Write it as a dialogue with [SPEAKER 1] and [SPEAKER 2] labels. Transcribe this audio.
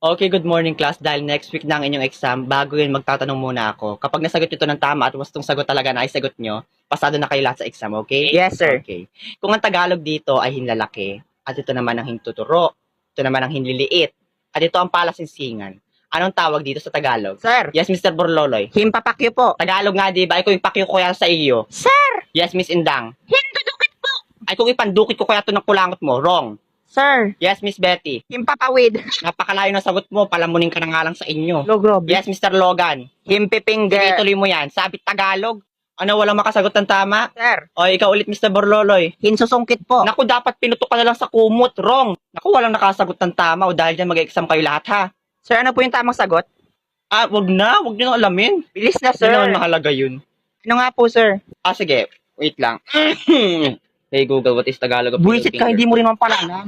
[SPEAKER 1] Okay, good morning class. Dahil next week na ang inyong exam, bago yun magtatanong muna ako. Kapag nasagot nyo ito ng tama at wastong sagot talaga na ay sagot nyo, pasado na kayo lahat sa exam, okay?
[SPEAKER 2] Yes, sir.
[SPEAKER 1] Okay. Kung ang Tagalog dito ay hinlalaki, at ito naman ang hintuturo, ito naman ang hinliliit, at ito ang palasinsingan, anong tawag dito sa Tagalog?
[SPEAKER 2] Sir,
[SPEAKER 1] Yes, Mr. Borloloy.
[SPEAKER 2] himpapakyo po.
[SPEAKER 1] Tagalog nga, di ba? Ay, kung ipakyo ko yan sa iyo.
[SPEAKER 2] Sir,
[SPEAKER 1] Yes, Miss Indang.
[SPEAKER 2] hindudukit po.
[SPEAKER 1] Ay, kung ipandukit ko kaya ito ng kulangot mo. Wrong.
[SPEAKER 2] Sir,
[SPEAKER 1] Yes, Miss Betty.
[SPEAKER 2] himpapawid.
[SPEAKER 1] Napakalayo ng sagot mo. Palamunin ka na nga lang sa inyo.
[SPEAKER 2] Logrob.
[SPEAKER 1] Yes, Mr. Logan. Sige,
[SPEAKER 2] Himpipinger.
[SPEAKER 1] tuloy mo yan. Sabi Tagalog. Ano, walang makasagot ng tama?
[SPEAKER 2] Sir,
[SPEAKER 1] O, ikaw ulit, Mr. Borloloy.
[SPEAKER 2] hinsusungkit po.
[SPEAKER 1] Naku, dapat pinutok ka na lang sa kumot. Wrong. Naku, walang nakasagot ng tama. O, dahil dyan mag-exam kayo lahat, ha?
[SPEAKER 2] Sir, ano po yung tamang sagot?
[SPEAKER 1] Ah, wag na. Wag nyo na alamin.
[SPEAKER 2] Bilis na,
[SPEAKER 1] Hindi
[SPEAKER 2] sir.
[SPEAKER 1] naman mahalaga yun.
[SPEAKER 2] Ano nga po, sir?
[SPEAKER 1] Ah, sige. Wait lang. Hey, Google, what is Tagalog of
[SPEAKER 2] Buisit ka,
[SPEAKER 1] middle
[SPEAKER 2] hindi
[SPEAKER 1] finger?
[SPEAKER 2] mo rin naman pala alam.